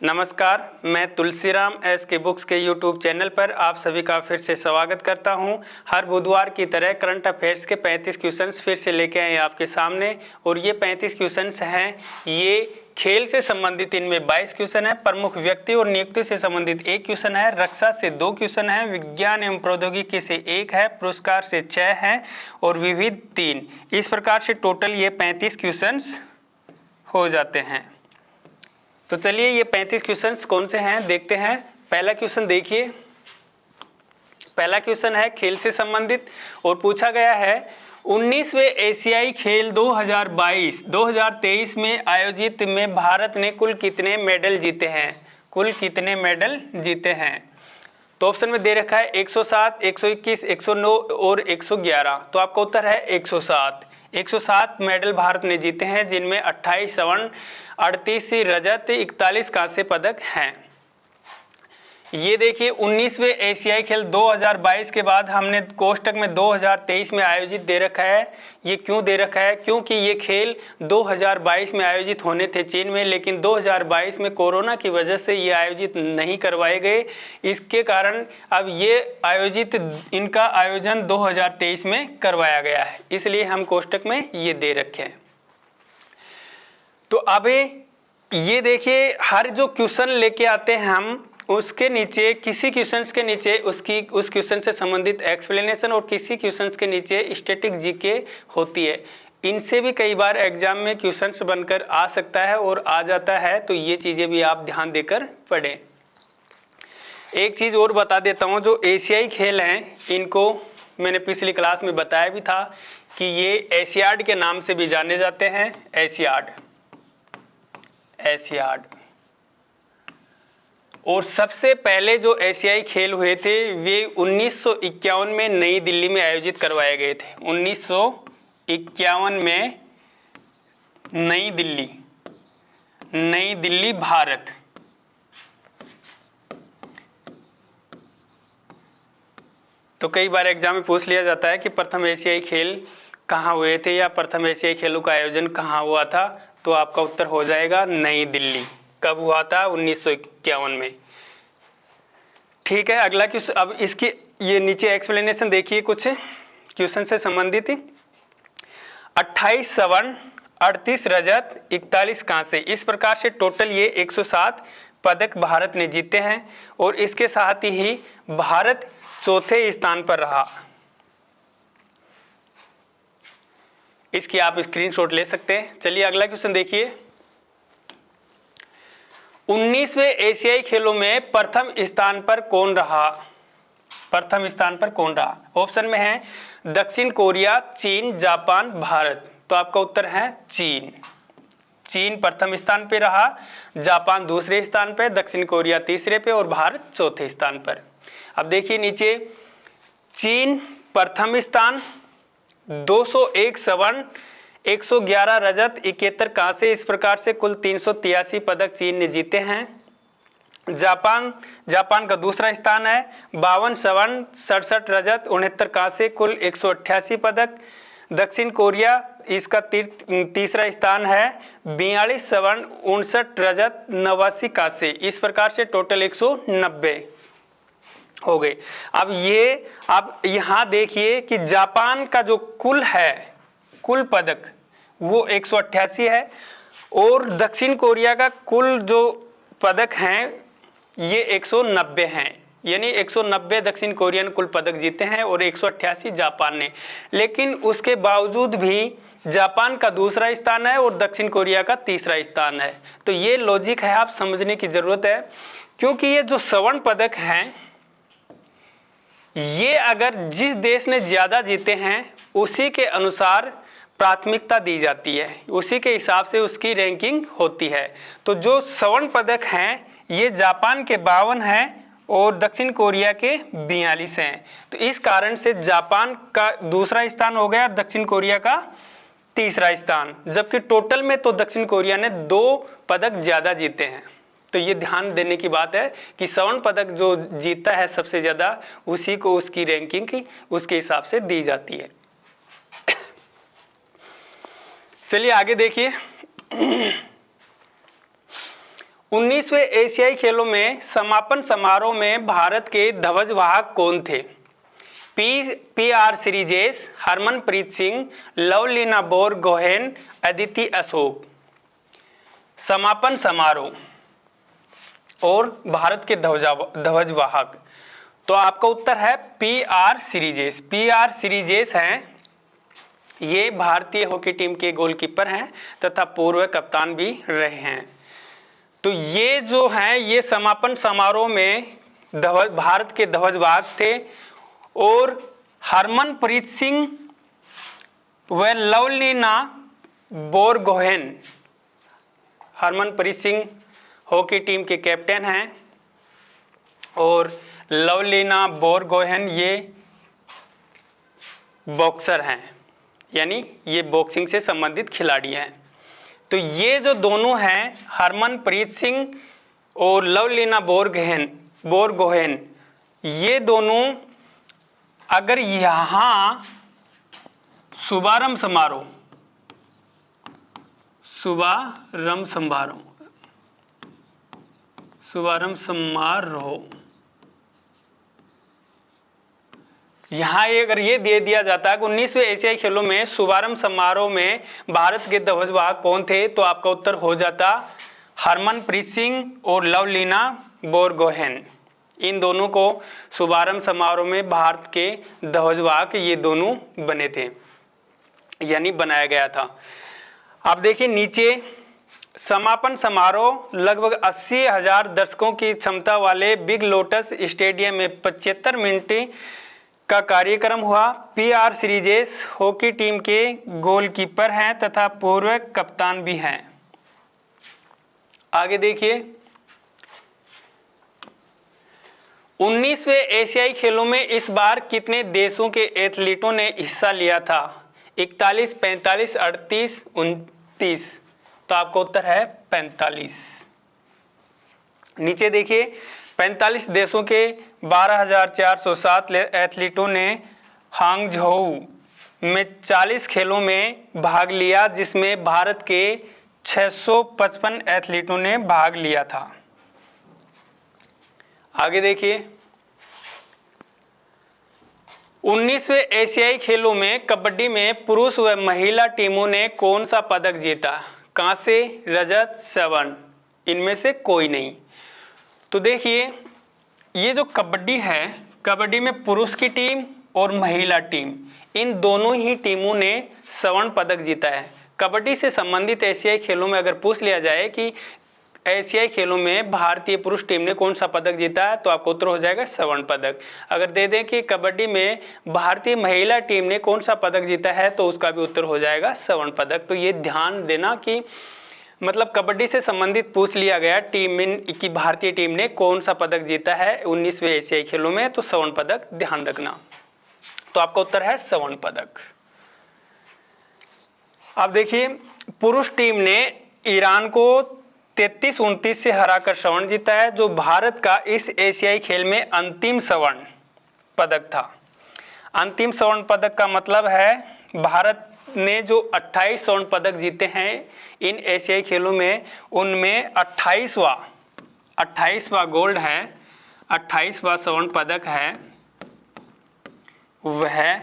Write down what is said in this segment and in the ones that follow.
नमस्कार, मैं तुलसीराम एस के बुक्स के यूट्यूब चैनल पर आप सभी का फिर से स्वागत करता हूं। हर बुधवार की तरह करंट अफेयर्स के 35 क्वेश्चंस फिर से लेके आए आपके सामने और ये 35 क्वेश्चंस हैं। ये खेल से संबंधित इनमें 22 क्वेश्चन है, प्रमुख व्यक्ति और नियुक्ति से संबंधित 1 क्वेश्चन है, रक्षा से 2 क्वेश्चन है, विज्ञान एवं प्रौद्योगिकी से 1 है, पुरस्कार से 6 है और विविध 3। इस प्रकार से टोटल ये 35 क्वेश्चंस हो जाते हैं। तो चलिए ये 35 क्वेश्चंस कौन से हैं देखते हैं। पहला क्वेश्चन देखिए, पहला क्वेश्चन है खेल से संबंधित और पूछा गया है 19वें एशियाई खेल 2023 में आयोजित में भारत ने कुल कितने मेडल जीते हैं? कुल कितने मेडल जीते हैं? तो ऑप्शन में दे रखा है 107, 121, 109 और 111। तो आपका उत्तर है 107। 107 मेडल भारत ने जीते हैं, जिनमें 28 स्वर्ण, 38 रजत, 41 कांस्य पदक हैं। ये देखिए 19वें एशियाई खेल 2022 के बाद हमने कोष्टक में 2023 में आयोजित दे रखा है। ये क्यों दे रखा है? क्योंकि ये खेल 2022 में आयोजित होने थे चीन में, लेकिन 2022 में कोरोना की वजह से ये आयोजित नहीं करवाए गए। इसके कारण अब ये इनका आयोजन 2023 में करवाया गया है, इसलिए हम कोष्टक में ये दे रखे हैं। तो अब ये देखिए हर जो क्वेश्चन लेके आते हैं हम, उसके नीचे किसी क्वेश्चंस के नीचे उस क्वेश्चन से संबंधित एक्सप्लेनेशन और किसी क्वेश्चंस के नीचे स्टैटिक जीके होती है। इनसे भी कई बार एग्जाम में क्वेश्चंस बनकर आ सकता है और आ जाता है, तो ये चीज़ें भी आप ध्यान देकर पढ़ें। एक चीज़ और बता देता हूँ, जो एशियाई खेल हैं इनको मैंने पिछली क्लास में बताया भी था कि ये एशियाड के नाम से भी जाने जाते हैं। एशियाड और सबसे पहले जो एशियाई खेल हुए थे वे 1951 में नई दिल्ली में आयोजित करवाए गए थे। 1951 में नई दिल्ली भारत। तो कई बार एग्जाम में पूछ लिया जाता है कि प्रथम एशियाई खेल कहाँ हुए थे या प्रथम एशियाई खेलों का आयोजन कहाँ हुआ था, तो आपका उत्तर हो जाएगा नई दिल्ली। कब हुआ था? 1951 में। ठीक है, अगला क्वेश्चन। अब इसकी ये नीचे एक्सप्लेनेशन देखिए कुछ क्वेश्चन से संबंधित। 28 स्वर्ण, 38 रजत, 41 कांस्य, इस प्रकार से टोटल ये 107 पदक भारत ने जीते हैं और इसके साथ ही भारत चौथे स्थान पर रहा। इसकी आप स्क्रीनशॉट ले सकते हैं। चलिए अगला क्वेश्चन देखिए। 19वें एशियाई खेलों में प्रथम स्थान पर कौन रहा? प्रथम स्थान पर कौन रहा? ऑप्शन में है दक्षिण कोरिया, चीन, जापान, भारत। तो आपका उत्तर है चीन। चीन प्रथम स्थान पे रहा, जापान दूसरे स्थान पे, दक्षिण कोरिया तीसरे पे और भारत चौथे स्थान पर। अब देखिए नीचे, चीन प्रथम स्थान, 201 स्वर्ण, 111 रजत, 71 कांस्य, इस प्रकार से कुल 383 पदक चीन ने जीते हैं। जापान का दूसरा स्थान है, 52 स्वर्ण, 67 रजत, 69 कांस्य, कुल 188 पदक। दक्षिण कोरिया इसका तीसरा स्थान है, 42 स्वर्ण, 59 रजत, 89 कांस्य, इस प्रकार से टोटल 190 हो गए। अब यहाँ देखिए कि जापान का जो कुल पदक वो 188 है और दक्षिण कोरिया का कुल जो पदक हैं ये 190 हैं, यानी 190 दक्षिण कोरिया ने कुल पदक जीते हैं और 188 जापान ने। लेकिन उसके बावजूद भी जापान का दूसरा स्थान है और दक्षिण कोरिया का तीसरा स्थान है। तो ये लॉजिक है, आप समझने की जरूरत है, क्योंकि ये जो स्वर्ण पदक हैं ये अगर जिस देश ने ज्यादा जीते हैं उसी के अनुसार प्राथमिकता दी जाती है, उसी के हिसाब से उसकी रैंकिंग होती है। तो जो स्वर्ण पदक हैं ये जापान के 52 हैं और दक्षिण कोरिया के 42 हैं। तो इस कारण से जापान का दूसरा स्थान हो गया, दक्षिण कोरिया का तीसरा स्थान, जबकि टोटल में तो दक्षिण कोरिया ने 2 पदक ज्यादा जीते हैं। तो ये ध्यान देने की बात है कि स्वर्ण पदक जो जीतता है सबसे ज्यादा, उसी को उसकी रैंकिंग की उसके हिसाब से दी जाती है। चलिए आगे देखिए। 19वें एशियाई खेलों में समापन समारोह में भारत के ध्वजवाहक कौन थे? P R Sreejesh, Harmanpreet Singh, Lovlina Borgohain, Aditi Ashok. समापन समारोह और भारत के ध्वजवाहक, तो आपका उत्तर है पी.आर. श्रीजेश। पी.आर. श्रीजेश हैं, ये भारतीय हॉकी टीम के गोलकीपर हैं तथा पूर्व कप्तान भी रहे हैं। तो ये जो हैं ये समापन समारोह में भारत के ध्वजवाहक थे। और हरमनप्रीत सिंह व लवलीना बोरगोहेन, हरमनप्रीत सिंह हॉकी टीम के कैप्टन हैं और लवलीना बोरगोहेन ये बॉक्सर हैं, यानी ये बॉक्सिंग से संबंधित खिलाड़ी हैं। तो ये जो दोनों हैं हरमनप्रीत सिंह और लवलीना बोरगोहेन, ये दोनों अगर यहाँ शुभारंभ समारोह यहाँ अगर ये दे दिया जाता है कि 19वें एशियाई खेलों में शुभारंभ समारोह में भारत के ध्वजवाहक कौन थे, तो आपका उत्तर हो जाता हरमनप्रीत सिंह और लवलीना बोरगोहेन। इन दोनों को शुभारंभ समारोह में भारत के ध्वजवाहक ये दोनों बने थे, यानी बनाया गया था। अब देखिए नीचे, समापन समारोह लगभग 80,000 दर्शकों की क्षमता वाले बिग लोटस स्टेडियम में 75 मिनट का कार्यक्रम हुआ। पी.आर. श्रीजेश हॉकी टीम के गोलकीपर हैं तथा पूर्व कप्तान भी हैं। आगे देखिए, 19वें एशियाई खेलों में इस बार कितने देशों के एथलीटों ने हिस्सा लिया था? 41, 45, 38, 29। तो आपका उत्तर है 45। नीचे देखिए, 45 देशों के 12,407 एथलीटों ने हांगझोऊ में 40 खेलों में भाग लिया, जिसमें भारत के 655 एथलीटों ने भाग लिया था। आगे देखिए, 19वें एशियाई खेलों में कबड्डी में पुरुष व महिला टीमों ने कौन सा पदक जीता? कांसे, रजत, स्वर्ण, इनमें से कोई नहीं। तो देखिए, ये जो कबड्डी है, कबड्डी में पुरुष की टीम और महिला टीम, इन दोनों ही टीमों ने स्वर्ण पदक जीता है। कबड्डी से संबंधित एशियाई खेलों में अगर पूछ लिया जाए कि एशियाई खेलों में भारतीय पुरुष टीम ने कौन सा पदक जीता है, तो आपको उत्तर हो जाएगा स्वर्ण पदक। अगर दे दें कि कबड्डी में भारतीय महिला टीम ने कौन सा पदक जीता है, तो उसका भी उत्तर हो जाएगा स्वर्ण पदक। तो ये ध्यान देना कि मतलब कबड्डी से संबंधित पूछ लिया गया टीम की भारतीय टीम ने कौन सा पदक जीता है 19वें एशियाई खेलों में, तो स्वर्ण पदक ध्यान रखना। तो आपका उत्तर है स्वर्ण पदक। अब देखिए, पुरुष टीम ने ईरान को 33-29 से हराकर स्वर्ण जीता है, जो भारत का इस एशियाई खेल में अंतिम स्वर्ण पदक था। अंतिम स्वर्ण पदक का मतलब है भारत ने जो 28 स्वर्ण पदक जीते हैं इन एशियाई खेलों में, उनमें 28वां गोल्ड है, 28वां स्वर्ण पदक है, वह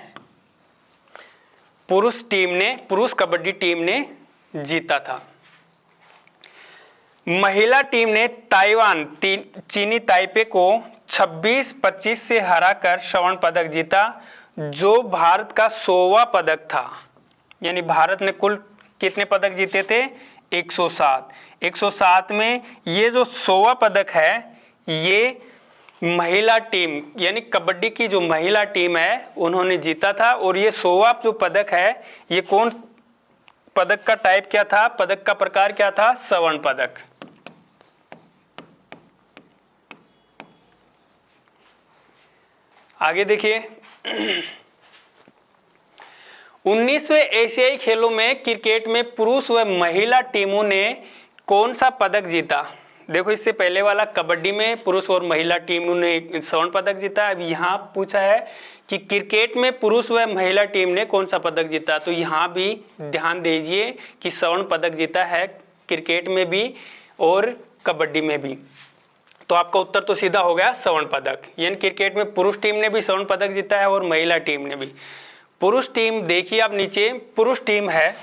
पुरुष कबड्डी टीम ने जीता था। महिला टीम ने ताइवान चीनी ताइपे को 26-25 से हराकर स्वर्ण पदक जीता, जो भारत का 100वां पदक था। यानी भारत ने कुल कितने पदक जीते थे? 107। 107 में ये जो 100वां पदक है, ये महिला टीम यानी कबड्डी की जो महिला टीम है उन्होंने जीता था। और ये 100वां जो पदक है, ये कौन पदक का टाइप क्या था, पदक का प्रकार क्या था? स्वर्ण पदक। आगे देखिए, 19वें एशियाई खेलों में क्रिकेट में पुरुष व महिला टीमों ने कौन सा पदक जीता? देखो, इससे पहले वाला कबड्डी में पुरुष और महिला टीमों ने स्वर्ण पदक जीता। अब यहाँ पूछा है कि क्रिकेट में पुरुष व महिला टीम ने कौन सा पदक जीता। तो यहाँ भी ध्यान दीजिए कि स्वर्ण पदक जीता है क्रिकेट में भी और कबड्डी में भी। तो आपका उत्तर तो सीधा हो गया स्वर्ण पदक। यानी क्रिकेट में पुरुष टीम ने भी स्वर्ण पदक जीता है और महिला टीम ने भी। पुरुष टीम देखिए आप नीचे, पुरुष टीम है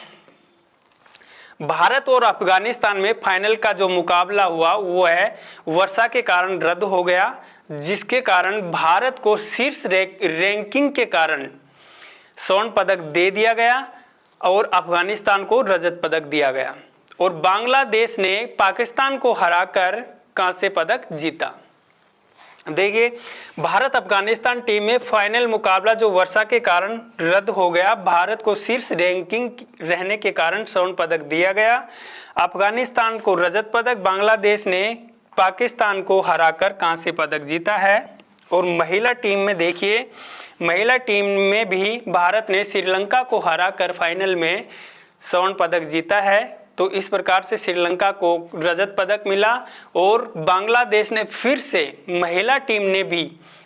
भारत और अफगानिस्तान में फाइनल का जो मुकाबला हुआ वो है वर्षा के कारण रद्द हो गया, जिसके कारण भारत को शीर्ष रैंकिंग के कारण स्वर्ण पदक दे दिया गया और अफगानिस्तान को रजत पदक दिया गया। और बांग्लादेश ने पाकिस्तान को हराकर कांस्य पदक जीता। देखिए भारत अफगानिस्तान टीम में फाइनल मुकाबला जो वर्षा के कारण रद्द हो गया, भारत को शीर्ष रैंकिंग रहने के कारण स्वर्ण पदक दिया गया, अफगानिस्तान को रजत पदक, बांग्लादेश ने पाकिस्तान को हराकर कांस्य पदक जीता है। और महिला टीम में देखिए, महिला टीम में भी भारत ने श्रीलंका को हराकर फाइनल में स्वर्ण पदक जीता है। तो इस प्रकार से श्रीलंका को रजत पदक मिला और बांग्लादेश ने फिर से, महिला टीम ने भी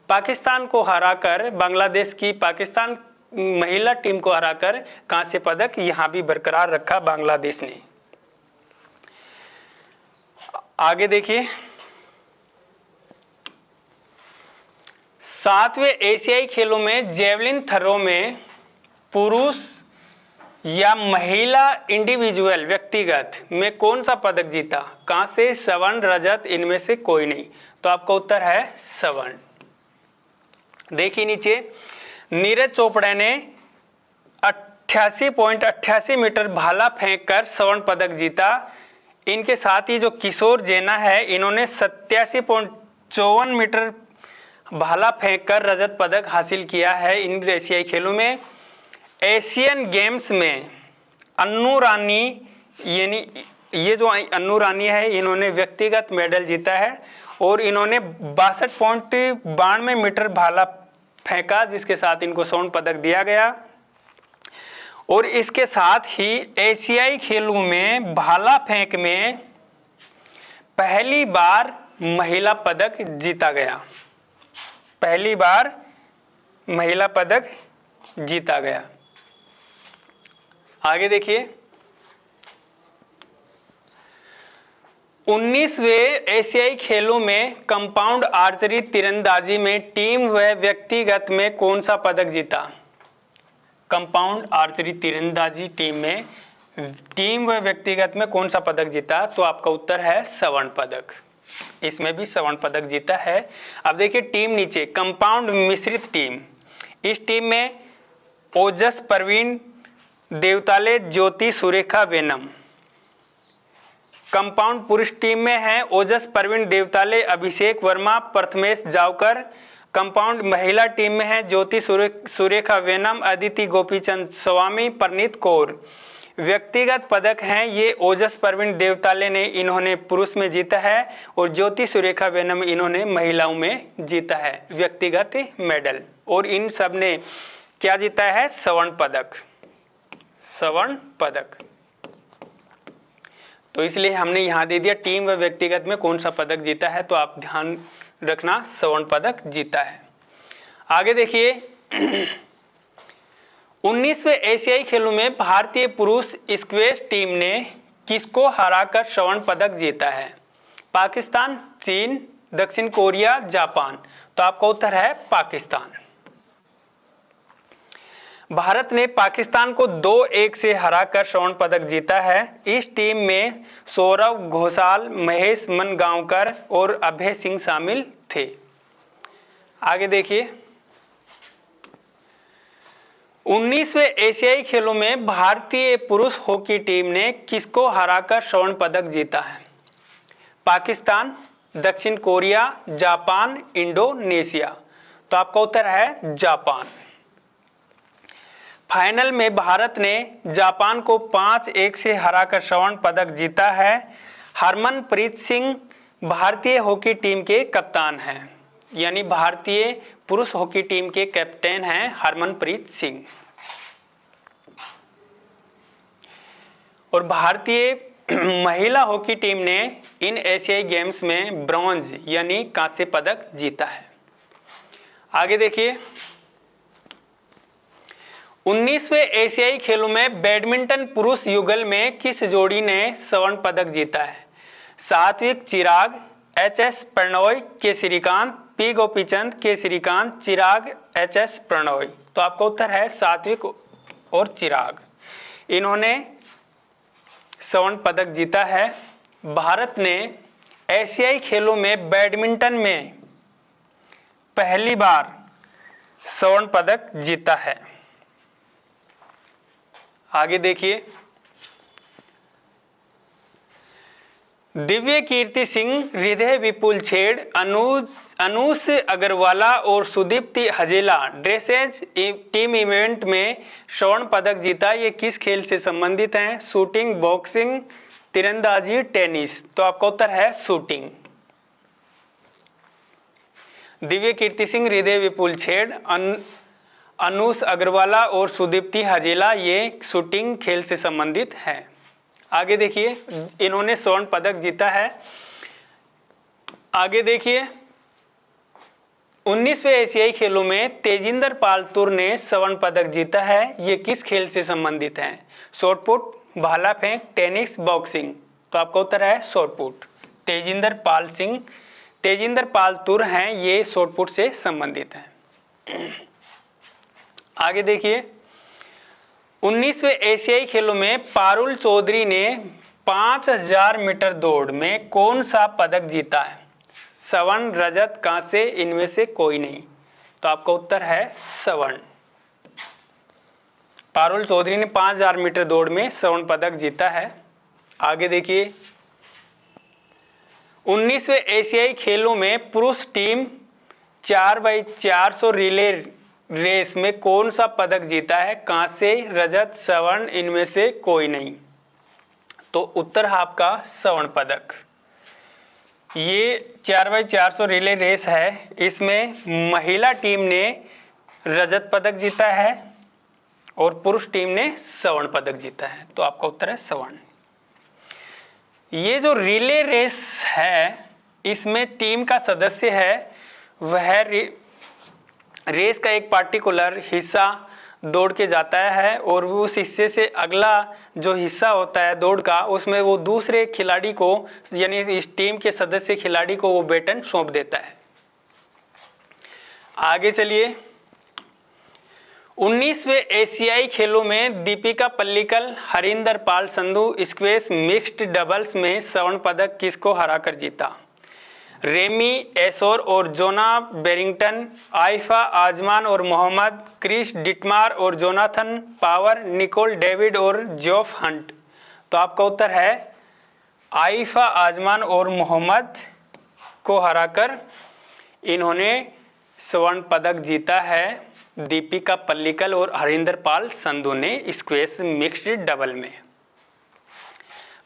पाकिस्तान को हराकर, बांग्लादेश की पाकिस्तान महिला टीम को हराकर कांस्य पदक यहां भी बरकरार रखा बांग्लादेश ने। आगे देखिए 7वें एशियाई खेलों में जेवलिन थ्रो में पुरुष या महिला इंडिविजुअल व्यक्तिगत में कौन सा पदक जीता? कांस्य, स्वर्ण, रजत, इनमें से कोई नहीं। तो आपका उत्तर है स्वर्ण। देखिए नीचे, नीरज चोपड़ा ने 88.88 मीटर भाला फेंककर स्वर्ण पदक जीता। इनके साथ ही जो किशोर जेना है, इन्होंने 87.54 मीटर भाला फेंककर रजत पदक हासिल किया है इन एशियाई खेलों में। एशियन गेम्स में अन्नू रानी, यानी ये जो अन्नू रानी है, इन्होंने व्यक्तिगत मेडल जीता है और इन्होंने 62.92 मीटर भाला फेंका, जिसके साथ इनको स्वर्ण पदक दिया गया। और इसके साथ ही एशियाई खेलों में भाला फेंक में पहली बार महिला पदक जीता गया, पहली बार महिला पदक जीता गया। आगे देखिए 19वें एशियाई खेलों में कंपाउंड आर्चरी तीरंदाजी में टीम व व्यक्तिगत में कौन सा पदक जीता? कंपाउंड आर्चरी तीरंदाजी टीम में टीम व व्यक्तिगत में कौन सा पदक जीता? तो आपका उत्तर है स्वर्ण पदक। इसमें भी स्वर्ण पदक जीता है। अब देखिए टीम नीचे, कंपाउंड मिश्रित टीम, इस टीम में ओजस प्रवीण देवताले, ज्योति सुरेखा वेनम। कंपाउंड पुरुष टीम में है ओजस प्रवीण देवताले, अभिषेक वर्मा, प्रथमेश जावकर। कंपाउंड महिला टीम में है ज्योति सुरेखा वेनम, अदिति गोपीचंद स्वामी, परनीत कौर। व्यक्तिगत पदक हैं ये ओजस प्रवीण देवताले ने, इन्होंने पुरुष में जीता है, और ज्योति सुरेखा वेनम इन्होंने महिलाओं में जीता है व्यक्तिगत मेडल। और इन सब ने क्या जीता है? स्वर्ण पदक, स्वर्ण पदक। तो इसलिए हमने यहां दे दिया टीम व व्यक्तिगत में कौन सा पदक जीता है, तो आप ध्यान रखना स्वर्ण पदक जीता है। आगे देखिए 19वें एशियाई खेलों में भारतीय पुरुष स्क्वैश टीम ने किसको हराकर स्वर्ण पदक जीता है? पाकिस्तान, चीन, दक्षिण कोरिया, जापान। तो आपका उत्तर है पाकिस्तान। भारत ने पाकिस्तान को 2-1 से हराकर स्वर्ण पदक जीता है। इस टीम में सौरव घोषाल, महेश मनगांवकर और अभय सिंह शामिल थे। आगे देखिए 19वें एशियाई खेलों में भारतीय पुरुष हॉकी टीम ने किसको हराकर स्वर्ण पदक जीता है? पाकिस्तान, दक्षिण कोरिया, जापान, इंडोनेशिया। तो आपका उत्तर है जापान। फाइनल में भारत ने जापान को 5-1 से हराकर स्वर्ण पदक जीता है। हरमनप्रीत सिंह भारतीय हॉकी टीम के कप्तान हैं, यानी भारतीय पुरुष हॉकी टीम के कैप्टन हैं हरमनप्रीत सिंह। और भारतीय महिला हॉकी टीम ने इन एशियाई गेम्स में ब्रॉन्ज यानी कांस्य पदक जीता है। आगे देखिए 19वें एशियाई खेलों में बैडमिंटन पुरुष युगल में किस जोड़ी ने स्वर्ण पदक जीता है? सात्विक चिराग, एच.एस. प्रणोय, के श्रीकांत, पी गोपीचंद, के श्रीकांत, चिराग, एच.एस. प्रणोय। तो आपका उत्तर है सात्विक और चिराग। इन्होंने स्वर्ण पदक जीता है। भारत ने एशियाई खेलों में बैडमिंटन में पहली बार स्वर्ण पदक जीता है। आगे देखिए, दिव्य कीर्ति सिंह, हृदय विपुल छेड़, अनुष अग्रवाला और Sudipti Hajela dressage team event में स्वर्ण पदक जीता। ये किस खेल से संबंधित हैं? शूटिंग, बॉक्सिंग, तीरंदाजी, टेनिस। तो आपका उत्तर है शूटिंग। दिव्य कीर्ति सिंह, हृदय विपुल छेड़, अनुष अग्रवाला और सुदीप्ति हजेला ये शूटिंग खेल से संबंधित हैं। आगे देखिए, इन्होंने स्वर्ण पदक जीता है। आगे देखिए, 19वें एशियाई खेलों में तेजिंदर पाल तुर ने स्वर्ण पदक जीता है। ये किस खेल से संबंधित हैं? शॉटपुट, भाला फेंक, टेनिस, बॉक्सिंग। तो आपका उत्तर है शॉटपुट। तेजिंदर पाल तुर हैं, ये शॉटपुट से संबंधित हैं। आगे देखिए, 19वें एशियाई खेलों में पारुल चौधरी ने 5000 मीटर दौड़ में कौन सा पदक जीता है? स्वर्ण, रजत, कांसे, इनमें से कोई नहीं। तो आपका उत्तर है स्वर्ण। पारुल चौधरी ने 5000 मीटर दौड़ में स्वर्ण पदक जीता है। आगे देखिए, 19वें एशियाई खेलों में पुरुष टीम 4x400 रिले रेस में कौन सा पदक जीता है? कांसे, रजत, स्वर्ण, इनमें से कोई नहीं। तो उत्तर है आपका स्वर्ण पदक। ये 4x400 रिले रेस है, इसमें महिला टीम ने रजत पदक जीता है और पुरुष टीम ने स्वर्ण पदक जीता है। तो आपका उत्तर है स्वर्ण। ये जो रिले रेस है, इसमें टीम का सदस्य है वह रेस का एक पार्टिकुलर हिस्सा दौड़ के जाता है और उस हिस्से से अगला जो हिस्सा होता है दौड़ का, उसमें वो दूसरे खिलाड़ी को, यानी इस टीम के सदस्य खिलाड़ी को वो बैटन सौंप देता है। आगे चलिए, 19वें एशियाई खेलों में दीपिका पल्लिकल, हरिंदर पाल संधू स्क्वैश मिक्स्ड डबल्स में स्वर्ण पदक किसको हराकर जीता? रेमी एसोर और जोना बेरिंगटन, आइफा आजमान और मोहम्मद, क्रिस डिटमार और जोनाथन पावर, निकोल डेविड और जॉफ हंट। तो आपका उत्तर है आइफा आजमान और मोहम्मद को हराकर इन्होंने स्वर्ण पदक जीता है। दीपिका पल्लिकल और हरिंदर पाल संधू ने स्क्वैश मिक्स्ड डबल में।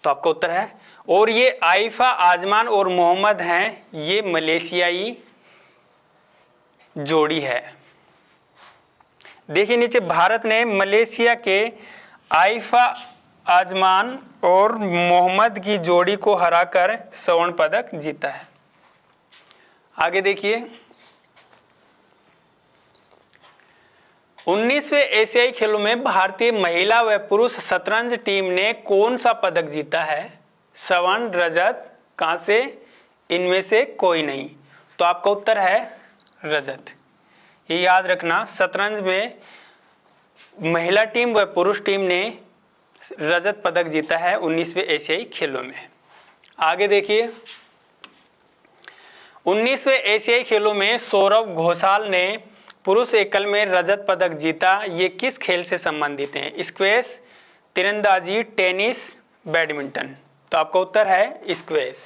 तो आपका उत्तर है, और ये आइफा आजमान और मोहम्मद हैं, ये मलेशियाई जोड़ी है। देखिए नीचे, भारत ने मलेशिया के आइफा आजमान और मोहम्मद की जोड़ी को हराकर स्वर्ण पदक जीता है। आगे देखिए, 19वें एशियाई खेलों में भारतीय महिला व पुरुष शतरंज टीम ने कौन सा पदक जीता है? स्वर्ण, रजत, कांसे, इनमें से कोई नहीं। तो आपका उत्तर है रजत। ये याद रखना, शतरंज में महिला टीम व पुरुष टीम ने रजत पदक जीता है 19वें एशियाई खेलों में। आगे देखिए, 19वें एशियाई खेलों में सौरव घोषाल ने पुरुष एकल में रजत पदक जीता। ये किस खेल से संबंधित हैं? स्क्वैश, तीरंदाजी, टेनिस, बैडमिंटन। तो आपका उत्तर है स्क्वैश।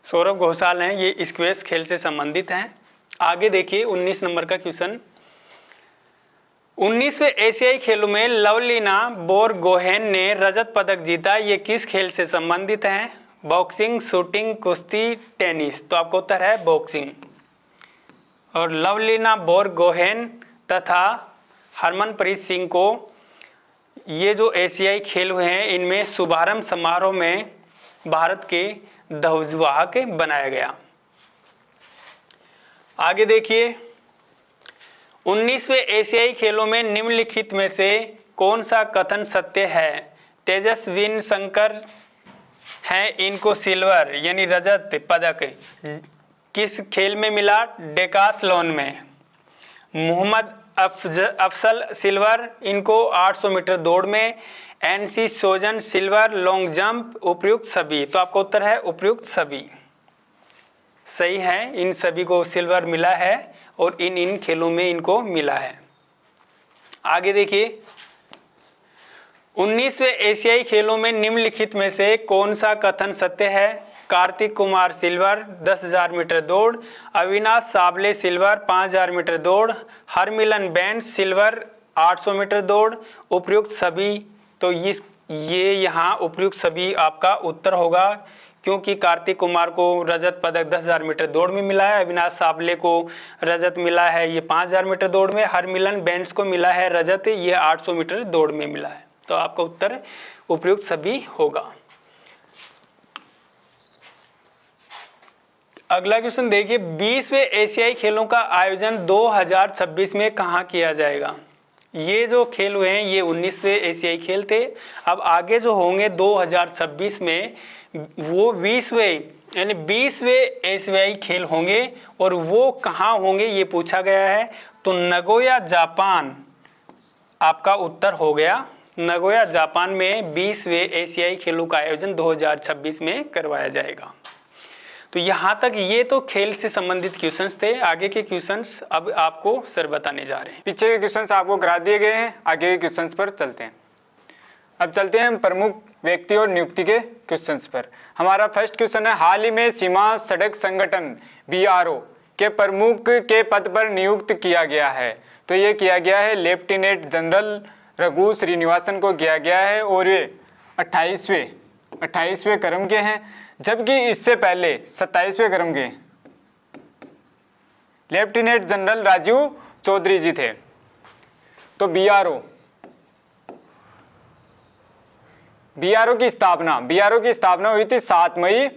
सौरभ घोषाल हैं, ये स्क्वैश खेल से संबंधित हैं। आगे देखिए 19 नंबर का क्वेश्चन, 19वें एशियाई खेलों में लवलीना बोरगोहेन ने रजत पदक जीता। ये किस खेल से संबंधित हैं? बॉक्सिंग, शूटिंग, कुश्ती, टेनिस। तो आपका उत्तर है बॉक्सिंग। और लवलीना बोरगोहेन तथा हरमनप्रीत सिंह को ये जो एशियाई खेल हुए हैं, इनमें शुभारंभ समारोह में भारत के ध्वजवाहक बनाया गया। आगे देखिए, 19वें एशियाई खेलों में निम्नलिखित में से कौन सा कथन सत्य है? तेजस्विन शंकर है इनको सिल्वर यानी रजत पदक किस खेल में मिला? डेकाथलॉन में। मोहम्मद अफजल सिल्वर इनको 800 मीटर दौड़ में। एनसी सोजन सिल्वर लॉन्ग जंप। उपयुक्त सभी। तो आपका उत्तर है उपयुक्त सभी सही है। इन सभी को सिल्वर मिला है और इन खेलों में इनको मिला है। आगे देखिए, 19वें एशियाई खेलों में निम्नलिखित में से कौन सा कथन सत्य है? कार्तिक कुमार सिल्वर 10,000 मीटर दौड़। अविनाश साबले सिल्वर 5,000 मीटर दौड़। हरमिलन बैंड सिल्वर 800 मीटर दौड़। उपयुक्त सभी। तो ये यहाँ उपयुक्त सभी आपका उत्तर होगा, क्योंकि कार्तिक कुमार को रजत पदक 10,000 मीटर दौड़ में मिला है। अविनाश साबले को रजत मिला है ये 5,000 मीटर दौड़ में। हरमिलन बैंड्स को मिला है रजत, ये 800 मीटर दौड़ में मिला है। तो आपका उत्तर उपयुक्त सभी होगा। अगला क्वेश्चन देखिए, 20वें एशियाई खेलों का आयोजन 2026 में कहाँ किया जाएगा? ये जो खेल हुए हैं ये 19वें एशियाई खेल थे। अब आगे जो होंगे 2026 में वो 20वें यानी 20वें एशियाई खेल होंगे, और वो कहाँ होंगे ये पूछा गया है। तो नगोया जापान आपका उत्तर हो गया। नगोया जापान में 20वें एशियाई खेलों का आयोजन 2026 में करवाया जाएगा। तो यहाँ तक ये तो खेल से संबंधित क्वेश्चंस थे। आगे के क्वेश्चंस अब आपको सर बताने जा रहे हैं। पीछे के क्वेश्चंस आपको करा दिए गए हैं, आगे के क्वेश्चंस पर चलते हैं। अब चलते हैं प्रमुख व्यक्ति और नियुक्ति के क्वेश्चंस पर। हमारा फर्स्ट क्वेश्चन है, हाल ही में सीमा सड़क संगठन BRO के प्रमुख के पद पर नियुक्त किया गया है। तो ये किया गया है लेफ्टिनेंट जनरल रघु श्रीनिवासन को किया गया है, और ये 28वें क्रम के हैं, जबकि इससे पहले 27वें क्रम के लेफ्टिनेंट जनरल राजीव चौधरी जी थे। तो BRO की स्थापना हुई थी 7 मई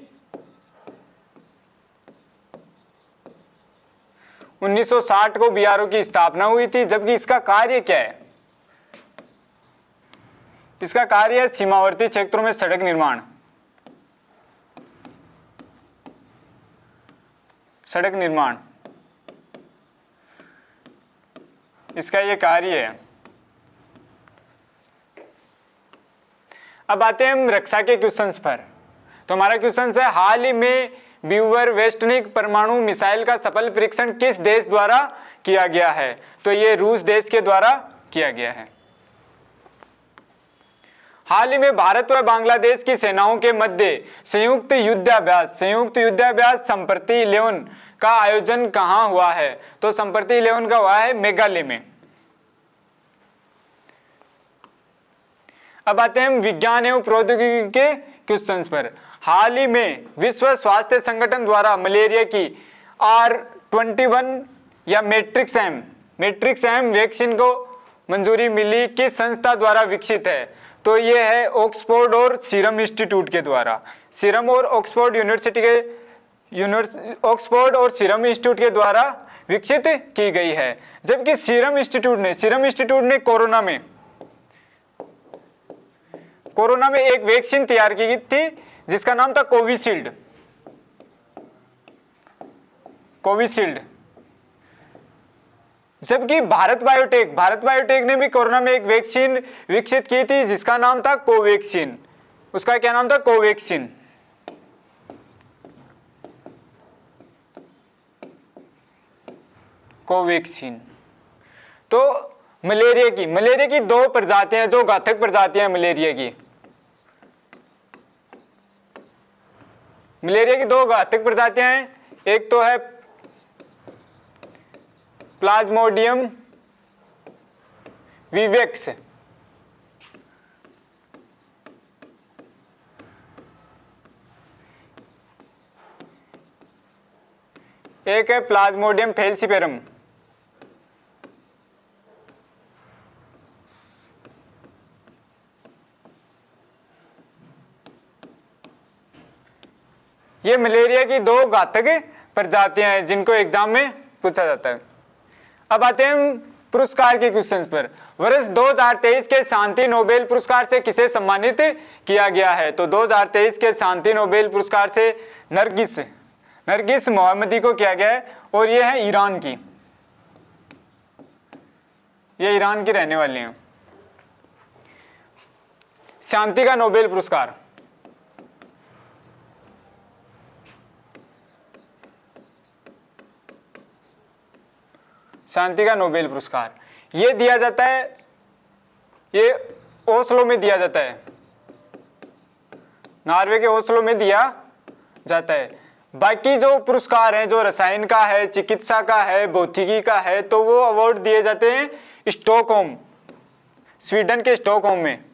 1960 को BRO की स्थापना हुई थी। जबकि इसका कार्य क्या है? इसका कार्य है सीमावर्ती क्षेत्रों में सड़क निर्माण, इसका ये कार्य है। अब आते हैं हम रक्षा के क्वेश्चंस पर। तो हमारा क्वेश्चन है, हाल ही में ब्यूवर वेस्टनिक परमाणु मिसाइल का सफल परीक्षण किस देश द्वारा किया गया है? तो ये रूस देश के द्वारा किया गया है। हाल ही में भारत व बांग्लादेश की सेनाओं के मध्य संयुक्त युद्धाभ्यास संप्रति 11 का आयोजन कहां हुआ है? तो संप्रति 11 का हुआ है मेघालय में। अब आते हैं हम विज्ञान एवं प्रौद्योगिकी के क्वेश्चंस पर। हाल ही में विश्व स्वास्थ्य संगठन द्वारा मलेरिया की R21 या मैट्रिक्स एम वैक्सीन को मंजूरी मिली किस संस्था द्वारा विकसित है? तो ये है ऑक्सफोर्ड और सीरम इंस्टीट्यूट के द्वारा। ऑक्सफोर्ड और सीरम इंस्टीट्यूट के द्वारा विकसित की गई है। जबकि सीरम इंस्टीट्यूट ने कोरोना में एक वैक्सीन तैयार की थी जिसका नाम था कोविशील्ड। जबकि भारत बायोटेक ने भी कोरोना में एक वैक्सीन विकसित की थी जिसका नाम था कोवैक्सीन। उसका क्या नाम था? कोवैक्सीन। तो मलेरिया की 2 प्रजातियां, जो घातक प्रजातियां हैं मलेरिया की 2 घातक प्रजातियां हैं। एक तो है प्लाज्मोडियम विवेक्स, एक है प्लाज्मोडियम फेल्सीपेरम। ये मलेरिया की 2 घातक प्रजातियां हैं जिनको एग्जाम में पूछा जाता है। अब आते हैं पुरस्कार के क्वेश्चन पर। वर्ष 2023 के शांति नोबेल पुरस्कार से किसे सम्मानित किया गया है? तो 2023 के शांति नोबेल पुरस्कार से नरगिस मोहम्मदी को किया गया है और ये है ईरान की, ये ईरान की रहने वाली हैं। शांति का नोबेल पुरस्कार, शांति का नोबेल पुरस्कार ये दिया जाता है, ये ओस्लो में दिया जाता है, नॉर्वे के ओस्लो में दिया जाता है। बाकी जो पुरस्कार हैं, जो रसायन का है, चिकित्सा का है, भौतिकी का है, तो वो अवार्ड दिए जाते हैं स्टॉकहोम, स्वीडन के स्टॉकहोम में।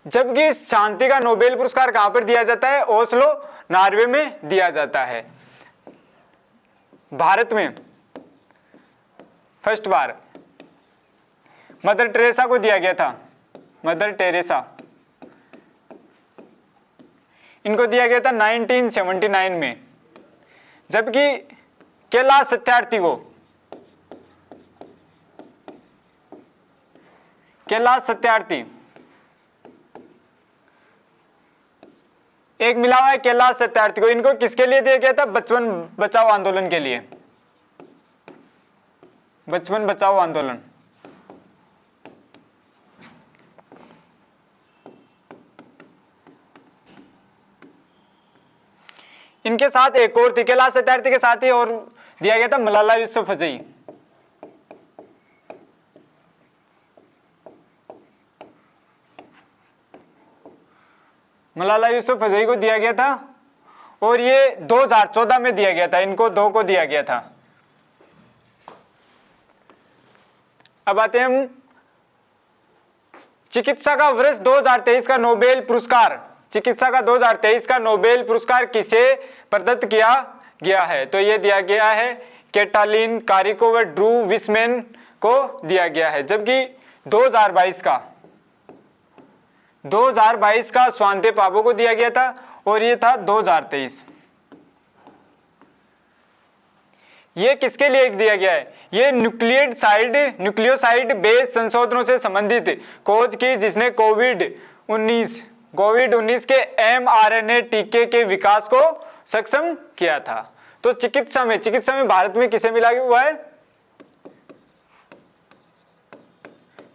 जबकि शांति का नोबेल पुरस्कार कहां पर दिया जाता है? ओस्लो, नॉर्वे में दिया जाता है। भारत में फर्स्ट बार मदर टेरेसा को दिया गया था, मदर टेरेसा, इनको दिया गया था 1979 में। जबकि कैलाश सत्यार्थी को, कैलाश सत्यार्थी एक मिला हुआ है कैलाश सत्यार्थी को, इनको किसके लिए दिया गया था? बचपन बचाओ आंदोलन के लिए, बचपन बचाओ आंदोलन। इनके साथ एक और थी, कैलाश सत्यार्थी के साथ ही और दिया गया था मलाला यूसुफजई। मलाला यूसुफजई को दिया गया था और ये 2014 में दिया गया था, इनको दो को दिया गया था। अब आते हैं हम चिकित्सा का वर्ष 2023 का नोबेल पुरस्कार, चिकित्सा का 2023 का नोबेल पुरस्कार किसे प्रदत्त किया गया है? तो ये दिया गया है कैटालिन कारिको व ड्रू विस्मैन को दिया गया है। जबकि 2022 का स्वांते पाबो को दिया गया था और ये था 2023। ये किसके लिए दिया गया है? ये न्यूक्लियोसाइड बेस्ड संशोधनों से संबंधित खोज की जिसने कोविड-19 के mRNA टीके के विकास को सक्षम किया था। तो चिकित्सा में भारत में किसे मिला हुआ है?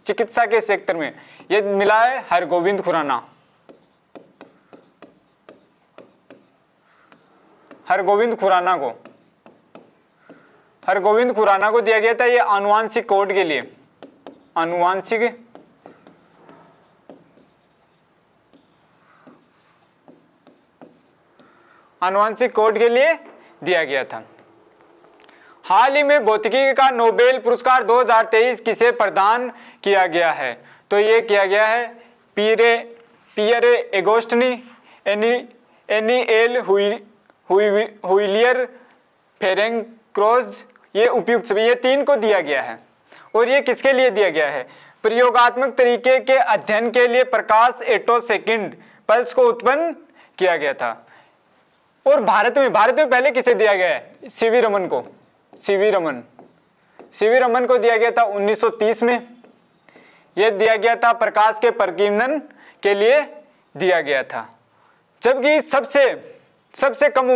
चिकित्सा के सेक्टर में ये मिला है हरगोविंद खुराना, हरगोविंद खुराना को दिया गया था ये आनुवांशिक कोड के लिए, आनुवांशिक कोड के लिए दिया गया था। हाल ही में भौतिकी का नोबेल पुरस्कार 2023 किसे प्रदान किया गया है? तो ये किया गया है पियरे एगोस्टनी, एनी एल हुइलियर, फेरेंक्रोज, ये उपयुक्त सभी, ये 3 को दिया गया है। और ये किसके लिए दिया गया है? प्रयोगात्मक तरीके के अध्ययन के लिए प्रकाश एटोसेकंड पल्स को उत्पन्न किया गया था। और भारत में पहले किसे दिया गया है? सीवी रमन को दिया गया था 1930 में। यह दिया गया था प्रकाश के प्रकीर्णन के लिए दिया गया था। जबकि सबसे कम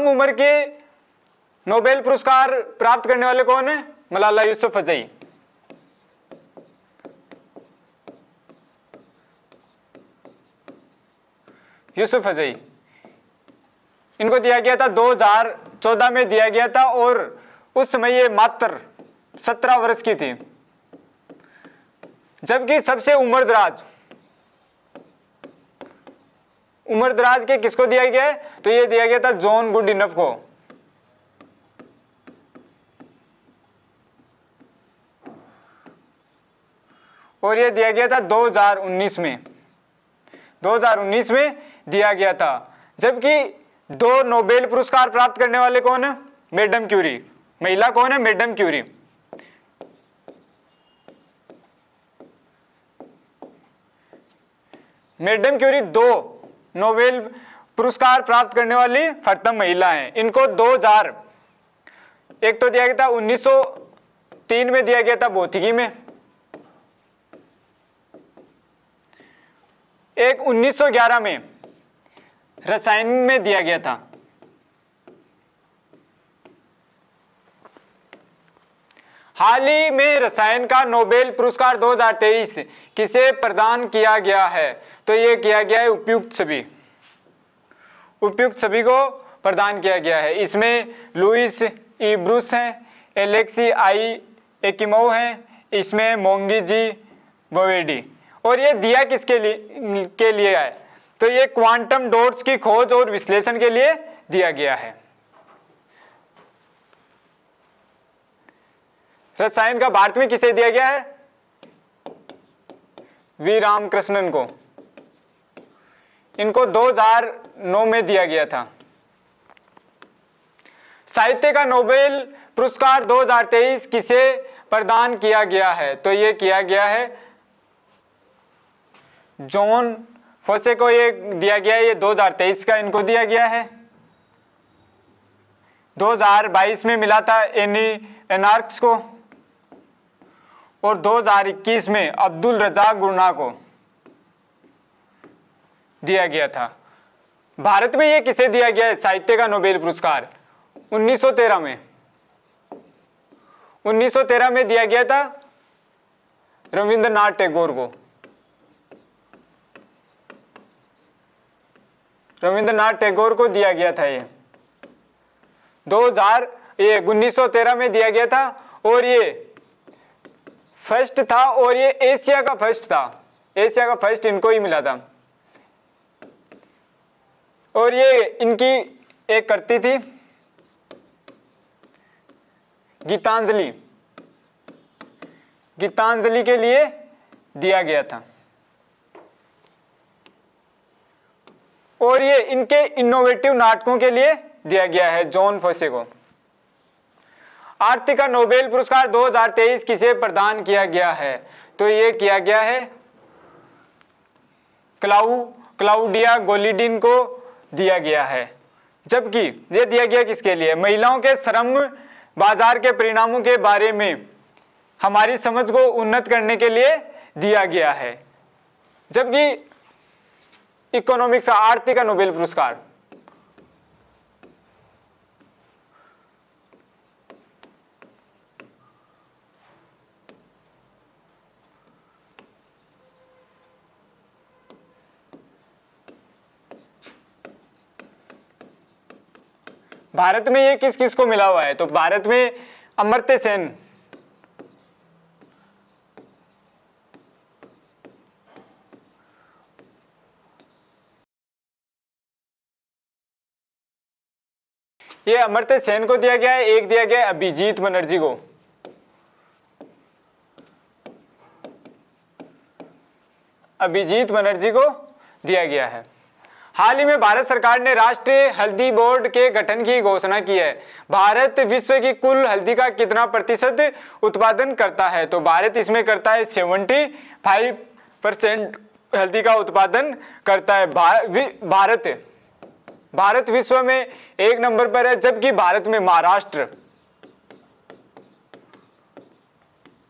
उम्र के नोबेल पुरस्कार प्राप्त करने वाले कौन है? मलाला यूसुफजई। इनको दिया गया था 2014 में दिया गया था और उस समय ये मात्र 17 वर्ष की थी। जबकि सबसे उम्रदराज के किसको दिया गया है? तो ये दिया गया था जॉन गुडइनफ को। और ये दिया गया था 2019 में दिया गया था। जबकि 2 नोबेल पुरस्कार प्राप्त करने वाले कौन है? Madam Curie. महिला कौन है? Madam Curie. Madam Curie 2 Nobel पुरस्कार प्राप्त करने वाली प्रथम महिला हैं। इनको 2000 एक तो दिया गया था 1903 में दिया गया था भौतिकी में, एक 1911 में रसायन में दिया गया था। हाल ही में रसायन का नोबेल पुरस्कार 2023 किसे प्रदान किया गया है? तो ये किया गया है उपयुक्त सभी को प्रदान किया गया है। इसमें लुइस ई ब्रूस हैं, एलेक्सी आई एकिमोव हैं, इसमें मोंगी जी बोवेडी। और ये दिया किसके लिए है? तो ये क्वांटम डॉट्स की खोज और विश्लेषण के लिए दिया गया है। रसायन का भारत में किसे दिया गया है? वी रामकृष्णन को। इनको 2009 में दिया गया था। साहित्य का नोबेल पुरस्कार 2023 किसे प्रदान किया गया है? तो ये किया गया है जॉन फोसे को ये दिया गया है। ये 2023 का इनको दिया गया है। 2022 में मिला था एनी एनार्क्स को और 2021 में अब्दुल रजाक गुरना को दिया गया था। भारत में ये किसे दिया गया है साहित्य का नोबेल पुरस्कार? 1913 में दिया गया था रविंद्रनाथ टैगोर को। रविंद्रनाथ टैगोर को दिया गया था। ये 1913 में दिया गया था और ये फर्स्ट था और ये एशिया का फर्स्ट था। एशिया का फर्स्ट इनको ही मिला था। और ये इनकी एक करती थी गीतांजलि के लिए दिया गया था। और ये इनके इनोवेटिव नाटकों के लिए दिया गया है जॉन फोसे को। आर्थिक का नोबेल पुरस्कार 2023 किसे प्रदान किया गया है? तो ये किया गया है क्लाउडिया गोलिडिन को दिया गया है। जबकि ये दिया गया किसके लिए? महिलाओं के श्रम बाजार के परिणामों के बारे में हमारी समझ को उन्नत करने के लिए दिया गया है। जबकि इकोनॉमिक्स आर्थिक का नोबेल पुरस्कार भारत में ये किस किस को मिला हुआ है? तो भारत में अमर्त्य सेन, ये अमर्त्य सेन को दिया गया है। एक दिया गया है अभिजीत बनर्जी को। अभिजीत बनर्जी को दिया गया है। हाल ही में भारत सरकार ने राष्ट्रीय हल्दी बोर्ड के गठन की घोषणा की है। भारत विश्व की कुल हल्दी का कितना प्रतिशत उत्पादन करता है? तो भारत इसमें करता है 75% हल्दी का उत्पादन करता है। भारत विश्व में 1 नंबर पर है, जबकि भारत में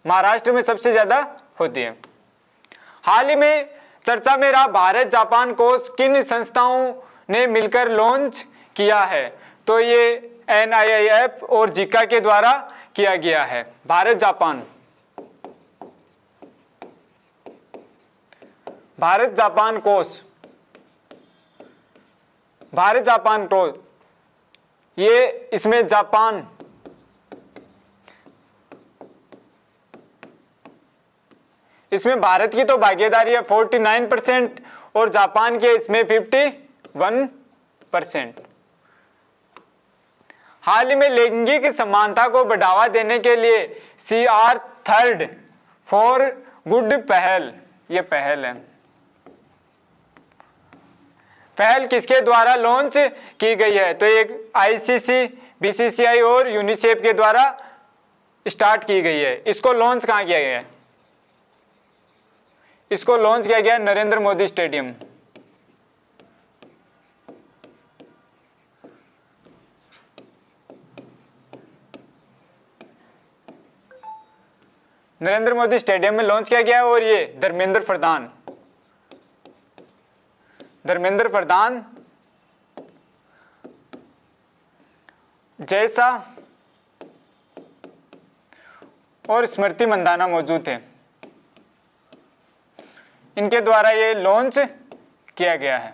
महाराष्ट्र में सबसे ज्यादा होती है। हाल ही में चर्चा में रहा भारत जापान कोष किन संस्थाओं ने मिलकर लॉन्च किया है? तो ये NIIF और जिका के द्वारा किया गया है। भारत जापान कोष ये इसमें जापान इसमें भारत की तो भागीदारी है 49% और जापान के इसमें 51%। हाल ही में लैंगिक समानता को बढ़ावा देने के लिए CR3 फॉर गुड पहल, ये पहल है। पहल किसके द्वारा लॉन्च की गई है? तो एक ICC, BCCI और यूनिसेफ के द्वारा स्टार्ट की गई है। इसको लॉन्च कहाँ किया गया है? इसको लॉन्च किया गया नरेंद्र मोदी स्टेडियम। नरेंद्र मोदी स्टेडियम में लॉन्च किया गया और ये धर्मेंद्र प्रधान जय शाह और स्मृति मंदाना मौजूद थे। इनके द्वारा ये लॉन्च किया गया है।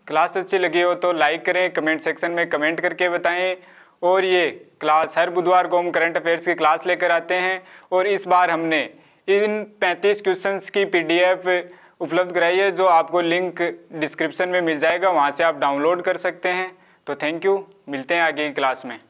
क्लास अच्छी लगी हो तो लाइक करें, कमेंट सेक्शन में कमेंट करके बताएं। और ये क्लास हर बुधवार को हम करंट अफेयर्स की क्लास लेकर आते हैं और इस बार हमने इन 35 क्वेश्चंस की PDF उपलब्ध कराई है, जो आपको लिंक डिस्क्रिप्शन में मिल जाएगा, वहाँ से आप डाउनलोड कर सकते हैं। तो थैंक यू, मिलते हैं आगे की क्लास में।